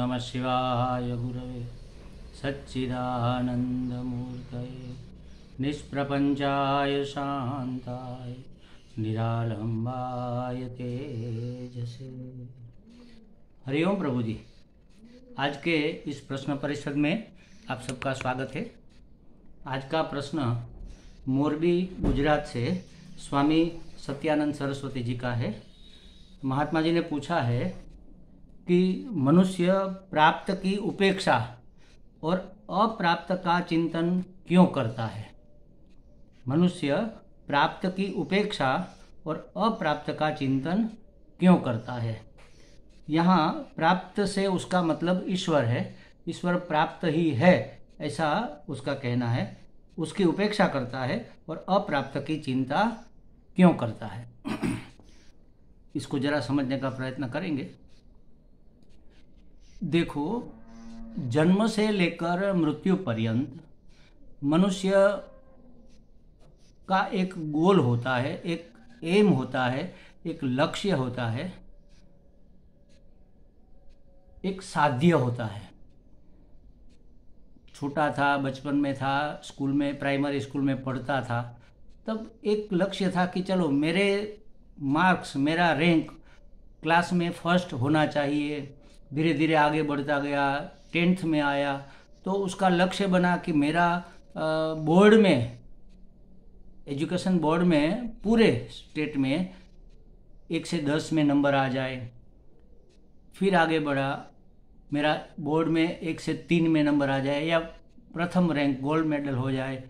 नमः शिवाय गुरवे सच्चिदानन्दमूर्तये निष्प्रपञ्चाय शान्ताय निरालम्बाय तेजसे। हरिओम प्रभु जी। आज के इस प्रश्न परिषद में आप सबका स्वागत है। आज का प्रश्न मोरबी गुजरात से स्वामी सत्यानंद सरस्वती जी का है। महात्मा जी ने पूछा है कि मनुष्य प्राप्त की उपेक्षा और अप्राप्त का चिंतन क्यों करता है। मनुष्य प्राप्त की उपेक्षा और अप्राप्त का चिंतन क्यों करता है। यहाँ प्राप्त से उसका मतलब ईश्वर है, ईश्वर प्राप्त ही है ऐसा उसका कहना है। उसकी उपेक्षा करता है और अप्राप्त की चिंता क्यों करता है। इसको जरा समझने का प्रयत्न करेंगे। देखो, जन्म से लेकर मृत्यु पर्यंत मनुष्य का एक गोल होता है, एक एम होता है, एक लक्ष्य होता है, एक साध्य होता है। छोटा था, बचपन में था, स्कूल में, प्राइमरी स्कूल में पढ़ता था, तब एक लक्ष्य था कि चलो मेरे मार्क्स, मेरा रैंक क्लास में फर्स्ट होना चाहिए। धीरे धीरे आगे बढ़ता गया, 10th में आया तो उसका लक्ष्य बना कि मेरा बोर्ड में, एजुकेशन बोर्ड में, पूरे स्टेट में 1 से 10 में नंबर आ जाए। फिर आगे बढ़ा, मेरा बोर्ड में 1 से 3 में नंबर आ जाए या प्रथम रैंक, गोल्ड मेडल हो जाए।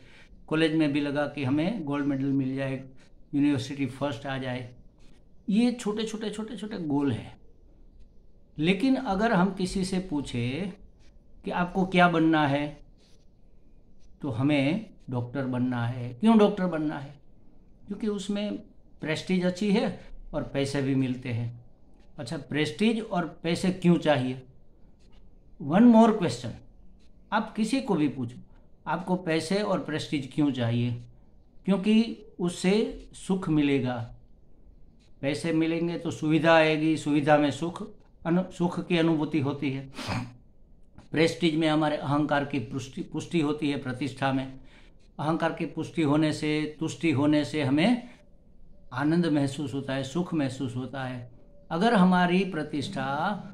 कॉलेज में भी लगा कि हमें गोल्ड मेडल मिल जाए, यूनिवर्सिटी फर्स्ट आ जाए। ये छोटे छोटे छोटे छोटे गोल हैं। लेकिन अगर हम किसी से पूछे कि आपको क्या बनना है, तो हमें डॉक्टर बनना है। क्यों डॉक्टर बनना है? क्योंकि उसमें प्रेस्टीज अच्छी है और पैसे भी मिलते हैं। अच्छा, प्रेस्टीज और पैसे क्यों चाहिए? वन मोर क्वेश्चन, आप किसी को भी पूछो, आपको पैसे और प्रेस्टीज क्यों चाहिए? क्योंकि उससे सुख मिलेगा। पैसे मिलेंगे तो सुविधा आएगी, सुविधा में सुख की अनुभूति होती है। प्रेस्टीज में हमारे अहंकार की पुष्टि होती है, प्रतिष्ठा में अहंकार की पुष्टि होने से, तुष्टि होने से हमें आनंद महसूस होता है, सुख महसूस होता है। अगर हमारी प्रतिष्ठा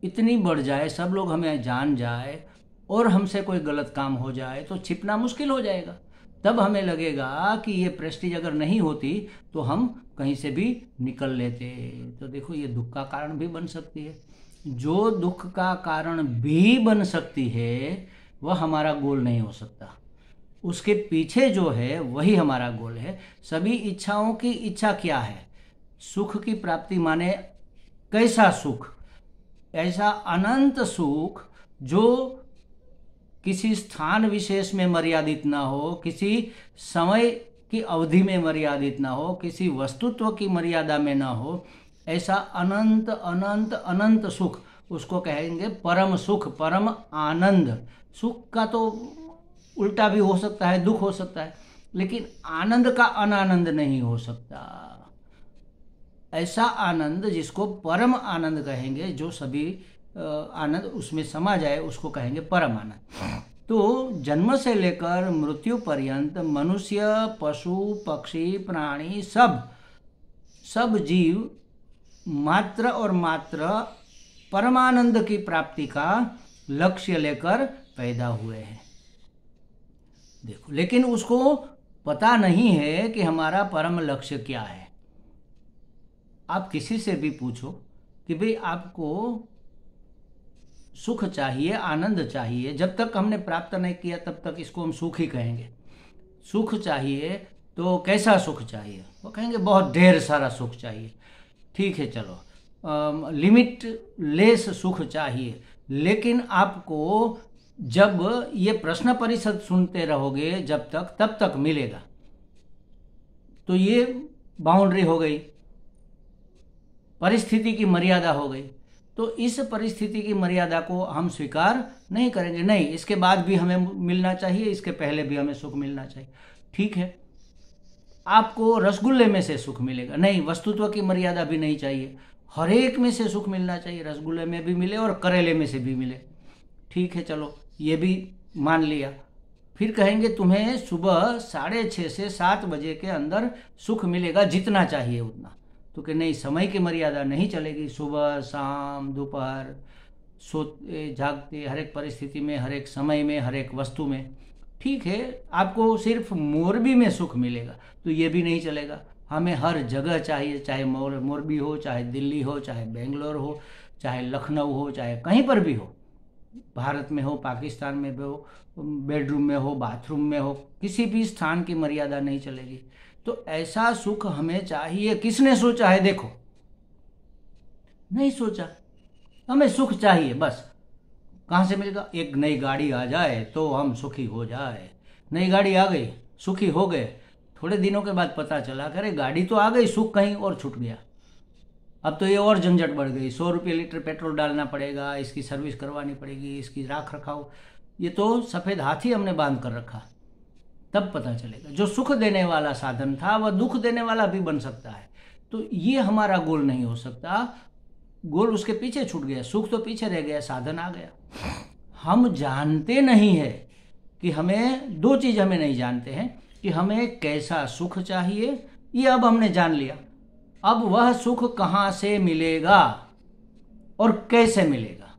इतनी बढ़ जाए, सब लोग हमें जान जाए और हमसे कोई गलत काम हो जाए तो छिपना मुश्किल हो जाएगा। तब हमें लगेगा कि ये प्रेस्टीज अगर नहीं होती तो हम कहीं से भी निकल लेते। तो देखो, ये दुख का कारण भी बन सकती है। जो दुख का कारण भी बन सकती है वह हमारा गोल नहीं हो सकता। उसके पीछे जो है वही हमारा गोल है। सभी इच्छाओं की इच्छा क्या है? सुख की प्राप्ति। माने कैसा सुख? ऐसा अनंत सुख जो किसी स्थान विशेष में मर्यादित ना हो, किसी समय की अवधि में मर्यादित ना हो, किसी वस्तुत्व की मर्यादा में ना हो। ऐसा अनंत अनंत अनंत सुख, उसको कहेंगे परम सुख, परम आनंद। सुख का तो उल्टा भी हो सकता है, दुख हो सकता है, लेकिन आनंद का अनानंद नहीं हो सकता। ऐसा आनंद जिसको परम आनंद कहेंगे, जो सभी आनंद उसमें समा जाए, उसको कहेंगे परम आनंद। तो जन्म से लेकर मृत्यु पर्यंत मनुष्य, पशु, पक्षी, प्राणी, सब जीव मात्र और मात्र परमानंद की प्राप्ति का लक्ष्य लेकर पैदा हुए हैं। देखो, लेकिन उसको पता नहीं है कि हमारा परम लक्ष्य क्या है। आप किसी से भी पूछो कि भाई आपको सुख चाहिए, आनंद चाहिए। जब तक हमने प्राप्त नहीं किया तब तक इसको हम सुख ही कहेंगे। सुख चाहिए तो कैसा सुख चाहिए? वो कहेंगे बहुत ढेर सारा सुख चाहिए। ठीक है, चलो लिमिट लेस सुख चाहिए। लेकिन आपको जब ये प्रश्न परिषद सुनते रहोगे जब तक, तब तक मिलेगा। तो ये बाउंड्री हो गई, परिस्थिति की मर्यादा हो गई। तो इस परिस्थिति की मर्यादा को हम स्वीकार नहीं करेंगे। नहीं, इसके बाद भी हमें मिलना चाहिए, इसके पहले भी हमें सुख मिलना चाहिए। ठीक है, आपको रसगुल्ले में से सुख मिलेगा, नहीं, वस्तुत्व की मर्यादा भी नहीं चाहिए। हर एक में से सुख मिलना चाहिए, रसगुल्ले में भी मिले और करेले में से भी मिले। ठीक है, चलो ये भी मान लिया। फिर कहेंगे तुम्हें सुबह 6:30 से 7 बजे के अंदर सुख मिलेगा, जितना चाहिए उतना। तो कि नहीं, समय की मर्यादा नहीं चलेगी, सुबह शाम दोपहर सोते जागते हर एक परिस्थिति में, हर एक समय में, हर एक वस्तु में। ठीक है, आपको सिर्फ मोरबी में सुख मिलेगा, तो ये भी नहीं चलेगा। हमें हर जगह चाहिए, चाहे मोरबी हो, चाहे दिल्ली हो, चाहे बेंगलोर हो, चाहे लखनऊ हो, चाहे कहीं पर भी हो, भारत में हो, पाकिस्तान में भी हो, बेडरूम में हो, बाथरूम में हो, किसी भी स्थान की मर्यादा नहीं चलेगी। तो ऐसा सुख हमें चाहिए। किसने सोचा है? देखो, नहीं सोचा। हमें सुख चाहिए बस। कहाँ से मिलेगा? एक नई गाड़ी आ जाए तो हम सुखी हो जाए। नई गाड़ी आ गई, सुखी हो गए। थोड़े दिनों के बाद पता चला कि अरे गाड़ी तो आ गई, सुख कहीं और छूट गया। अब तो ये और झंझट बढ़ गई, 100 रुपये लीटर पेट्रोल डालना पड़ेगा, इसकी सर्विस करवानी पड़ेगी, इसकी राख रखाव। ये तो सफ़ेद हाथी हमने बांध कर रखा। तब पता चलेगा जो सुख देने वाला साधन था वह दुख देने वाला भी बन सकता है। तो ये हमारा गोल नहीं हो सकता। गोल उसके पीछे छूट गया, सुख तो पीछे रह गया, साधन आ गया। हम जानते नहीं है कि हमें दो चीज़ हमें नहीं जानते हैं कि हमें कैसा सुख चाहिए। ये अब हमने जान लिया। अब वह सुख कहाँ से मिलेगा और कैसे मिलेगा?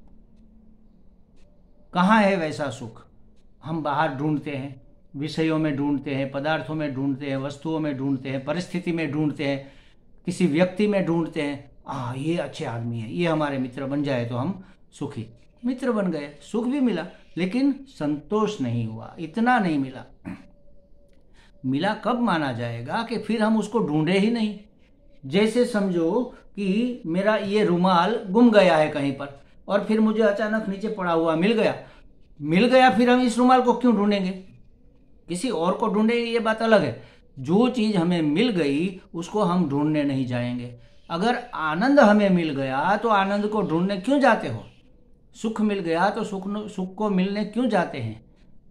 कहाँ है वैसा सुख? हम बाहर ढूंढते हैं, विषयों में ढूंढते हैं, पदार्थों में ढूंढते हैं, वस्तुओं में ढूंढते हैं, परिस्थिति में ढूंढते हैं, किसी व्यक्ति में ढूंढते हैं। ये अच्छे आदमी है, ये हमारे मित्र बन जाए तो हम सुखी। मित्र बन गए, सुख भी मिला, लेकिन संतोष नहीं हुआ, इतना नहीं मिला। मिला कब माना जाएगा कि फिर हम उसको ढूंढे ही नहीं। जैसे समझो कि मेरा ये रुमाल गुम गया है कहीं पर और फिर मुझे अचानक नीचे पड़ा हुआ मिल गया, फिर हम इस रुमाल को क्यों ढूंढेंगे? किसी और को ढूंढेंगे, ये बात अलग है। जो चीज़ हमें मिल गई उसको हम ढूंढने नहीं जाएंगे। अगर आनंद हमें मिल गया तो आनंद को ढूंढने क्यों जाते हो? सुख मिल गया तो सुख को मिलने क्यों जाते हैं?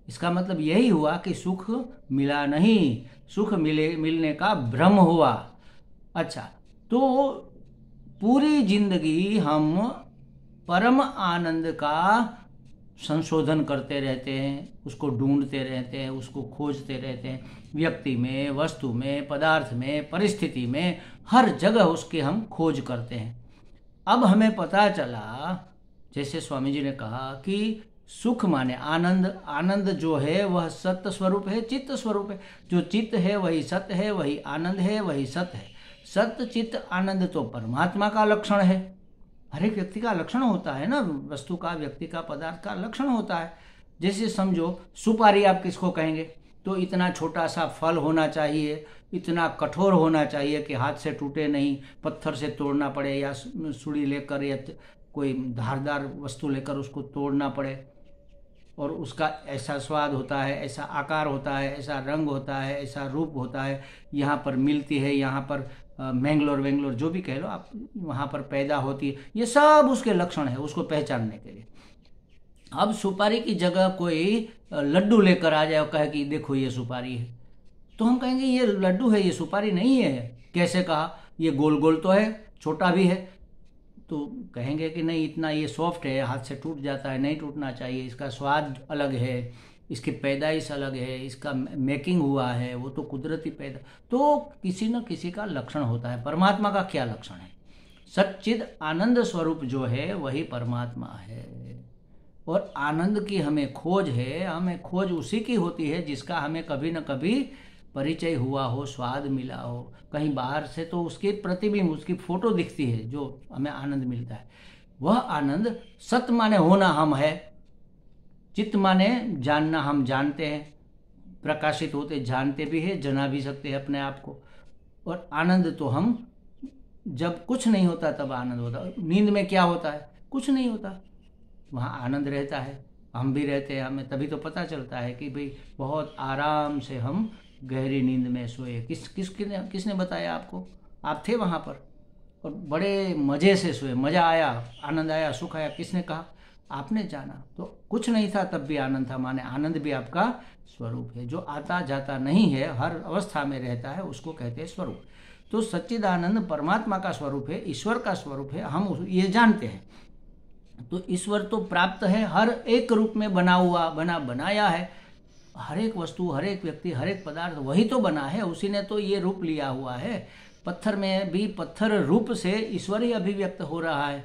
इसका मतलब यही हुआ कि सुख मिला नहीं, सुख मिलने का भ्रम हुआ। अच्छा, तो पूरी जिंदगी हम परम आनंद का संशोधन करते रहते हैं, उसको ढूंढते रहते हैं, उसको खोजते रहते हैं। व्यक्ति में, वस्तु में, पदार्थ में, परिस्थिति में, हर जगह उसके हम खोज करते हैं। अब हमें पता चला, जैसे स्वामी जी ने कहा कि सुख माने आनंद। आनंद जो है वह सत्य स्वरूप है, चित्त स्वरूप है। जो चित्त है वही सत्य है, वही आनंद है, वही सत्य है। सत्य चित्त आनंद तो परमात्मा का लक्षण है। हर एक व्यक्ति का लक्षण होता है ना, वस्तु का, व्यक्ति का, पदार्थ का लक्षण होता है। जैसे समझो सुपारी आप किसको कहेंगे? तो इतना छोटा सा फल होना चाहिए, इतना कठोर होना चाहिए कि हाथ से टूटे नहीं, पत्थर से तोड़ना पड़े या सुड़ी लेकर या कोई धारदार वस्तु लेकर उसको तोड़ना पड़े, और उसका ऐसा स्वाद होता है, ऐसा आकार होता है, ऐसा रंग होता है, ऐसा रूप होता है। यहाँ पर मिलती है, यहाँ पर मैंगलोर जो भी कह लो आप, वहाँ पर पैदा होती है। ये सब उसके लक्षण है उसको पहचानने के लिए। अब सुपारी की जगह कोई लड्डू लेकर आ जाए और कहे कि देखो ये सुपारी है, तो हम कहेंगे ये लड्डू है, ये सुपारी नहीं है। कैसे कहा? ये गोल गोल तो है, छोटा भी है। तो कहेंगे कि नहीं, इतना ये सॉफ्ट है, हाथ से टूट जाता है, नहीं टूटना चाहिए, इसका स्वाद अलग है, इसकी पैदाइश अलग है, इसका मेकिंग हुआ है, वो तो कुदरती पैदा। तो किसी न किसी का लक्षण होता है। परमात्मा का क्या लक्षण है? सच्चिद आनंद स्वरूप जो है वही परमात्मा है। और आनंद की हमें खोज है, हमें खोज उसी की होती है जिसका हमें कभी न कभी परिचय हुआ हो, स्वाद मिला हो। कहीं बाहर से तो उसके प्रतिबिंब, उसकी फोटो दिखती है जो हमें आनंद मिलता है। वह आनंद सत माने होना हम है, चित्त माने जानना हम जानते हैं, प्रकाशित होते जानते भी है, जना भी सकते हैं अपने आप को। और आनंद तो हम जब कुछ नहीं होता तब आनंद होता है। नींद में क्या होता है? कुछ नहीं होता, वहाँ आनंद रहता है, हम भी रहते हैं। हमें तभी तो पता चलता है कि भाई बहुत आराम से हम गहरी नींद में सोए। किसने बताया आपको? आप थे वहाँ पर और बड़े मज़े से सोए, मज़ा आया, आनंद आया, सुख आया। किसने कहा? आपने जाना। तो कुछ नहीं था तब भी आनंद था, माने आनंद भी आपका स्वरूप है। जो आता जाता नहीं है, हर अवस्था में रहता है, उसको कहते हैं स्वरूप। तो सच्चिदानंद परमात्मा का स्वरूप है, ईश्वर का स्वरूप है, हम ये जानते हैं। तो ईश्वर तो प्राप्त है, हर एक रूप में बनाया है। हर एक वस्तु, हर एक व्यक्ति, हर एक पदार्थ वही तो बना है, उसी ने तो ये रूप लिया हुआ है। पत्थर में भी पत्थर रूप से ईश्वर ही अभिव्यक्त हो रहा है,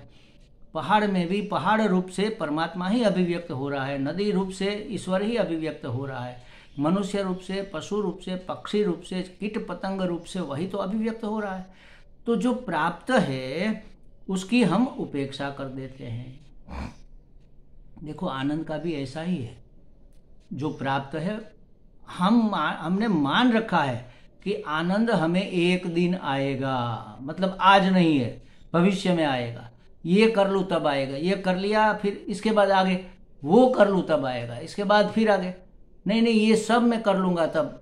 पहाड़ में भी पहाड़ रूप से परमात्मा ही अभिव्यक्त हो रहा है, नदी रूप से ईश्वर ही अभिव्यक्त हो रहा है, मनुष्य रूप से, पशु रूप से, पक्षी रूप से, कीट पतंग रूप से वही तो अभिव्यक्त हो रहा है। तो जो प्राप्त है उसकी हम उपेक्षा कर देते हैं। देखो आनंद का भी ऐसा ही है, जो प्राप्त है हमने मान रखा है कि आनंद हमें एक दिन आएगा, मतलब आज नहीं है, भविष्य में आएगा, ये कर लूँ तब आएगा, ये कर लिया फिर इसके बाद आगे वो कर लूँ तब आएगा, इसके बाद फिर आगे नहीं ये सब मैं कर लूँगा तब।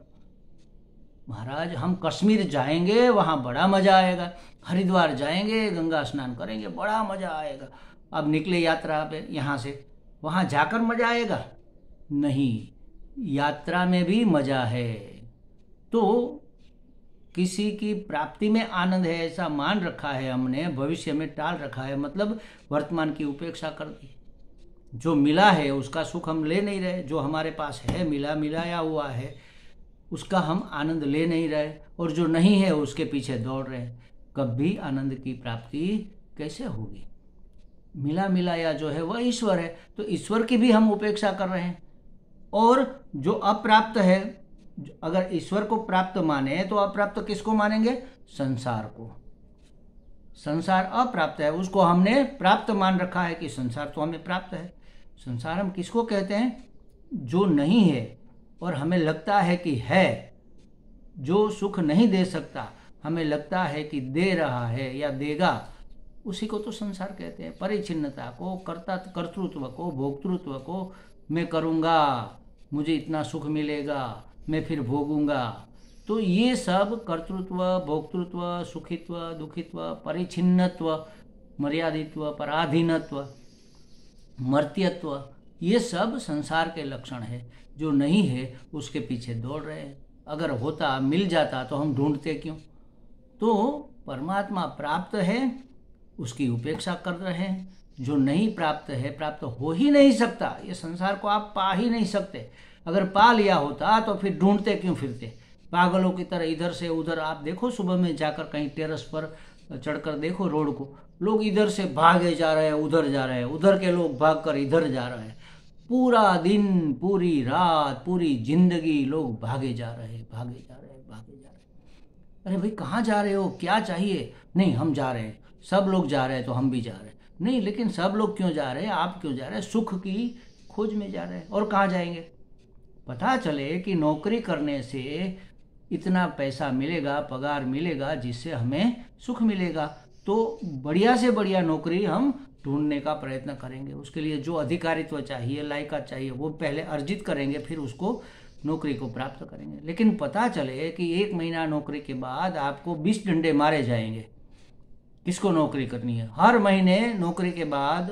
महाराज हम कश्मीर जाएंगे, वहाँ बड़ा मज़ा आएगा, हरिद्वार जाएंगे, गंगा स्नान करेंगे, बड़ा मज़ा आएगा। अब निकले यात्रा पे यहाँ से, वहाँ जाकर मज़ा आएगा? नहीं, यात्रा में भी मज़ा है। तो किसी की प्राप्ति में आनंद है ऐसा मान रखा है हमने, भविष्य में टाल रखा है, मतलब वर्तमान की उपेक्षा कर दी। जो मिला है उसका सुख हम ले नहीं रहे, जो हमारे पास है मिलाया हुआ है उसका हम आनंद ले नहीं रहे, और जो नहीं है उसके पीछे दौड़ रहे। कभी आनंद की प्राप्ति कैसे होगी? मिलाया जो है वह ईश्वर है, तो ईश्वर की भी हम उपेक्षा कर रहे हैं। और जो अप्राप्त है, अगर ईश्वर को प्राप्त माने तो अप्राप्त किसको मानेंगे? संसार को। संसार अप्राप्त है, उसको हमने प्राप्त मान रखा है कि संसार तो हमें प्राप्त है। संसार हम किसको कहते हैं? जो नहीं है और हमें लगता है कि है, जो सुख नहीं दे सकता, हमें लगता है कि दे रहा है या देगा, उसी को तो संसार कहते हैं। परिच्छिन्नता को, कर्तृत्व को, भोक्तृत्व को, मैं करूँगा, मुझे इतना सुख मिलेगा, मैं फिर भोगूंगा। तो ये सब कर्तृत्व, भोक्तृत्व, सुखित्व, दुखित्व, परिच्छिन्नत्व, मर्यादित्व, पराधीनत्व, मर्त्यत्व, ये सब संसार के लक्षण है। जो नहीं है उसके पीछे दौड़ रहे हैं। अगर होता, मिल जाता तो हम ढूंढते क्यों? तो परमात्मा प्राप्त है, उसकी उपेक्षा कर रहे हैं। जो नहीं प्राप्त है, प्राप्त हो ही नहीं सकता। ये संसार को आप पा ही नहीं सकते। अगर पा लिया होता तो फिर ढूंढते क्यों फिरते पागलों की तरह इधर से उधर? आप देखो सुबह में जाकर कहीं टेरेस पर चढ़कर देखो रोड को, लोग इधर से भागे जा रहे हैं, उधर जा रहे हैं, उधर के लोग भागकर इधर जा रहे हैं। पूरा दिन, पूरी रात, पूरी जिंदगी लोग भागे जा रहे हैं। अरे भाई कहाँ जा रहे हो, क्या चाहिए? नहीं हम जा रहे हैं, सब लोग जा रहे हैं तो हम भी जा रहे हैं। नहीं, लेकिन सब लोग क्यों जा रहे हैं, आप क्यों जा रहे हैं? सुख की खोज में जा रहे हैं। और कहाँ जाएंगे? पता चले कि नौकरी करने से इतना पैसा मिलेगा, पगार मिलेगा, जिससे हमें सुख मिलेगा, तो बढ़िया से बढ़िया नौकरी हम ढूंढने का प्रयत्न करेंगे। उसके लिए जो अधिकारित्व चाहिए, लायकात चाहिए, वो पहले अर्जित करेंगे, फिर उसको नौकरी को प्राप्त करेंगे। लेकिन पता चले कि 1 महीना नौकरी के बाद आपको 20 डंडे मारे जाएंगे। किसको नौकरी करनी है? हर महीने नौकरी के बाद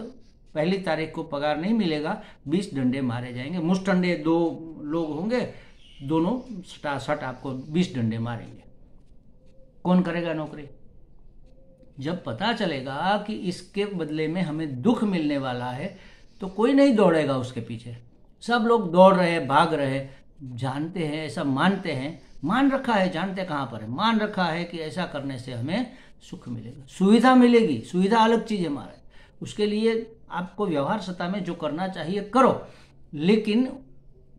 1 तारीख को पगार नहीं मिलेगा, 20 डंडे मारे जाएंगे। मुष्टंडे 2 लोग होंगे, दोनों सटासट आपको 20 डंडे मारेंगे। कौन करेगा नौकरी? जब पता चलेगा कि इसके बदले में हमें दुख मिलने वाला है तो कोई नहीं दौड़ेगा उसके पीछे। सब लोग दौड़ रहे हैं, भाग रहे हैं, जानते हैं, ऐसा मानते हैं, मान रखा है, जानते कहाँ पर है, मान रखा है कि ऐसा करने से हमें सुख मिलेगा, सुविधा मिलेगी। सुविधा अलग चीज़ है हमारे, उसके लिए आपको व्यवहार सत्ता में जो करना चाहिए करो, लेकिन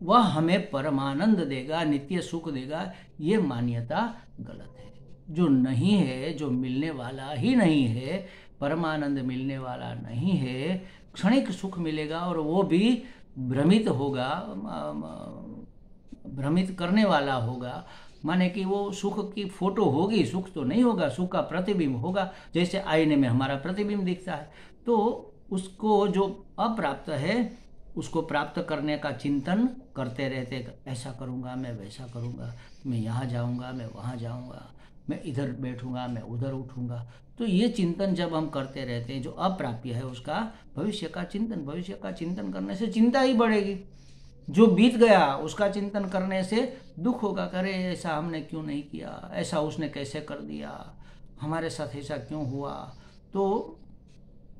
वह हमें परमानंद देगा, नित्य सुख देगा, ये मान्यता गलत है। जो नहीं है, जो मिलने वाला ही नहीं है, परमानंद मिलने वाला नहीं है, क्षणिक सुख मिलेगा और वो भी भ्रमित होगा, भ्रमित करने वाला होगा। माने कि वो सुख की फोटो होगी, सुख तो नहीं होगा, सुख का प्रतिबिंब होगा, जैसे आईने में हमारा प्रतिबिंब दिखता है। तो उसको जो अप्राप्त है उसको प्राप्त करने का चिंतन करते रहते, ऐसा करूँगा, मैं वैसा करूँगा, मैं यहाँ जाऊँगा, मैं वहाँ जाऊँगा, मैं इधर बैठूँगा, मैं उधर उठूँगा। तो ये चिंतन जब हम करते रहते हैं, जो अप्राप्य है उसका भविष्य का चिंतन करने से चिंता ही बढ़ेगी। जो बीत गया उसका चिंतन करने से दुख होगा, करे ऐसा हमने क्यों नहीं किया, ऐसा उसने कैसे कर दिया, हमारे साथ ऐसा क्यों हुआ। तो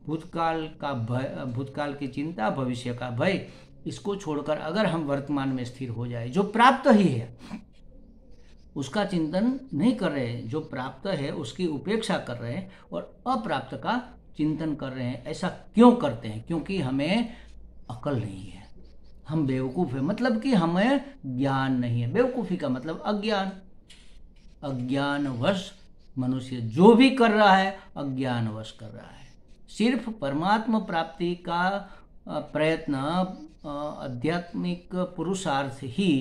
भूतकाल का भय, भूतकाल की चिंता, भविष्य का भय, इसको छोड़कर अगर हम वर्तमान में स्थिर हो जाए, जो प्राप्त ही है उसका चिंतन नहीं कर रहे हैं, जो प्राप्त है उसकी उपेक्षा कर रहे हैं और अप्राप्त का चिंतन कर रहे हैं। ऐसा क्यों करते हैं? क्योंकि हमें अकल नहीं है, हम बेवकूफ़ है, मतलब कि हमें ज्ञान नहीं है। बेवकूफ़ी का मतलब अज्ञान, अज्ञानवश मनुष्य जो भी कर रहा है अज्ञानवश कर रहा है। सिर्फ परमात्मा प्राप्ति का प्रयत्न, आध्यात्मिक पुरुषार्थ ही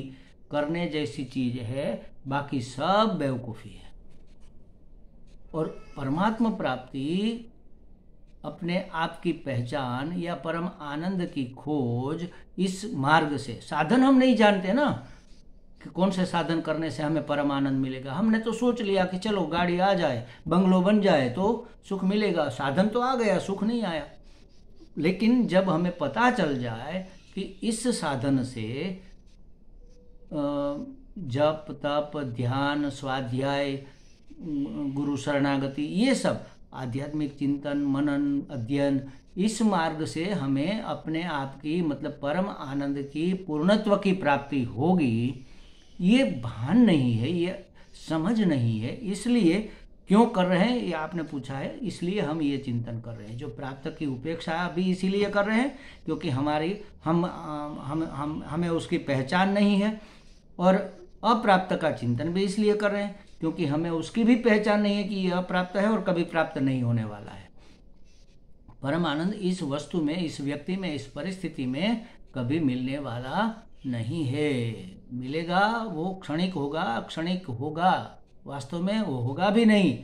करने जैसी चीज है, बाकी सब बेवकूफ़ी है। और परमात्मा प्राप्ति, अपने आप की पहचान या परम आनंद की खोज, इस मार्ग से, साधन हम नहीं जानते ना कि कौन से साधन करने से हमें परम आनंद मिलेगा। हमने तो सोच लिया कि चलो गाड़ी आ जाए, बंगलो बन जाए तो सुख मिलेगा, साधन तो आ गया, सुख नहीं आया। लेकिन जब हमें पता चल जाए कि इस साधन से जप तप ध्यान स्वाध्याय गुरु शरणागति, ये सब आध्यात्मिक चिंतन मनन अध्ययन, इस मार्ग से हमें अपने आप की मतलब परम आनंद की पूर्णत्व की प्राप्ति होगी, ये भान नहीं है, ये समझ नहीं है। इसलिए क्यों कर रहे हैं ये आपने पूछा है, इसलिए हम ये चिंतन कर रहे हैं। जो प्राप्त की उपेक्षा भी इसीलिए कर रहे हैं क्योंकि हमारी हमें उसकी पहचान नहीं है, और अप्राप्त का चिंतन भी इसलिए कर रहे हैं क्योंकि हमें उसकी भी पहचान नहीं है कि यह अप्राप्त है और कभी प्राप्त नहीं होने वाला है। परम आनंद इस वस्तु में, इस व्यक्ति में, इस परिस्थिति में कभी मिलने वाला नहीं है। मिलेगा वो क्षणिक होगा, क्षणिक होगा, वास्तव में वो होगा भी नहीं,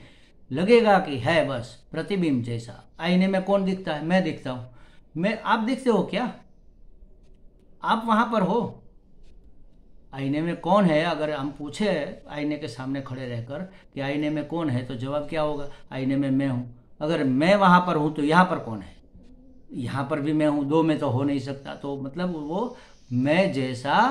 लगेगा कि है बस प्रतिबिंब जैसा। आईने में कौन दिखता है? मैं दिखता हूँ। मैं, आप दिखते हो क्या? आप वहां पर हो? आईने में कौन है? अगर हम पूछे आईने के सामने खड़े रहकर कि आईने में कौन है, तो जवाब क्या होगा? आईने में मैं हूँ। अगर मैं वहां पर हूँ तो यहाँ पर कौन है? यहाँ पर भी मैं हूँ, दो में तो हो नहीं सकता। तो मतलब वो मैं जैसा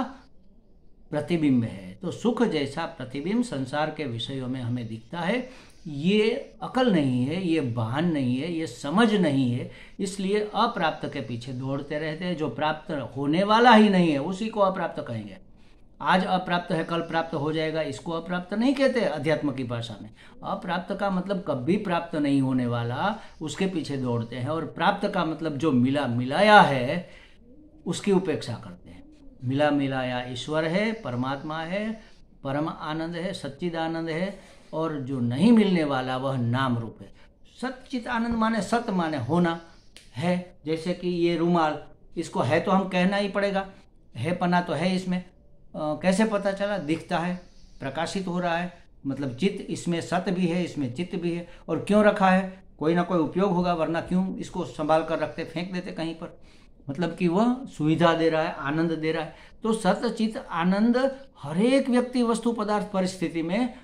प्रतिबिंब है। तो सुख जैसा प्रतिबिंब संसार के विषयों में हमें दिखता है। ये अकल नहीं है, ये भान नहीं है, ये समझ नहीं है, इसलिए अप्राप्त के पीछे दौड़ते रहते हैं। जो प्राप्त होने वाला ही नहीं है उसी को अप्राप्त कहेंगे। आज अप्राप्त है, कल प्राप्त हो जाएगा, इसको अप्राप्त नहीं कहते अध्यात्म की भाषा में। अप्राप्त का मतलब कभी प्राप्त नहीं होने वाला, उसके पीछे दौड़ते हैं। और प्राप्त का मतलब जो मिला मिलाया है उसकी उपेक्षा करते हैं। मिला मिलाया ईश्वर है, परमात्मा है, परम आनंद है, सच्चिद आनंद है। और जो नहीं मिलने वाला वह नाम रूप है। सच्चित आनंद माने सत माने होना है। जैसे कि ये रुमाल, इसको है तो हम कहना ही पड़ेगा, है पना तो है इसमें। कैसे पता चला? दिखता है, प्रकाशित हो रहा है, मतलब चित्त, इसमें सत भी है, इसमें चित्त भी है। और क्यों रखा है? कोई ना कोई उपयोग होगा, वरना क्यों इसको संभाल कर रखते, फेंक देते कहीं पर। मतलब कि वह सुविधा दे रहा है, आनंद दे रहा है। तो सत चित आनंद हर एक व्यक्ति वस्तु पदार्थ परिस्थिति में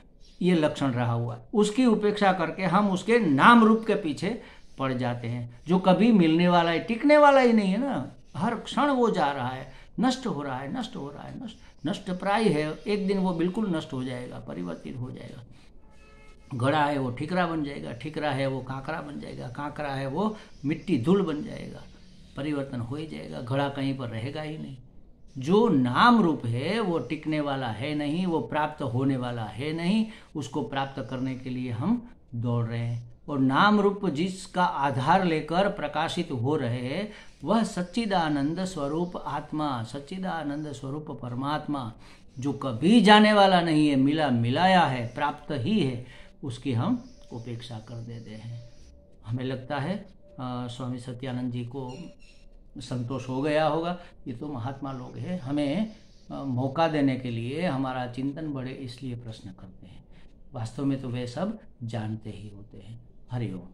ये लक्षण रहा हुआ है। उसकी उपेक्षा करके हम उसके नाम रूप के पीछे पड़ जाते हैं, जो कभी मिलने वाला है, टिकने वाला ही नहीं है ना। हर क्षण वो जा रहा है, नष्ट हो रहा है, नष्ट हो रहा है, नष्ट प्राय है। एक दिन वो बिल्कुल नष्ट हो जाएगा, परिवर्तित हो जाएगा। घड़ा है वो ठिकरा बन जाएगा, ठिकरा है वो कांकरा बन जाएगा, कांकरा है वो मिट्टी धूल बन जाएगा। परिवर्तन हो ही जाएगा, घड़ा कहीं पर रहेगा ही नहीं। जो नाम रूप है वो टिकने वाला है नहीं, वो प्राप्त होने वाला है नहीं। उसको प्राप्त करने के लिए हम दौड़ रहे हैं। और नाम रूप जिसका आधार लेकर प्रकाशित हो रहे हैं वह सच्चिदानंद स्वरूप आत्मा, सच्चिदानंद स्वरूप परमात्मा, जो कभी जाने वाला नहीं है, मिला मिलाया है, प्राप्त ही है, उसकी हम उपेक्षा कर देते हैं। हमें लगता है स्वामी सत्यानंद जी को संतोष हो गया होगा। ये तो महात्मा लोग हैं, हमें मौका देने के लिए, हमारा चिंतन बढ़े इसलिए प्रश्न करते हैं। वास्तव में तो वे सब जानते ही होते हैं। हरि ओम।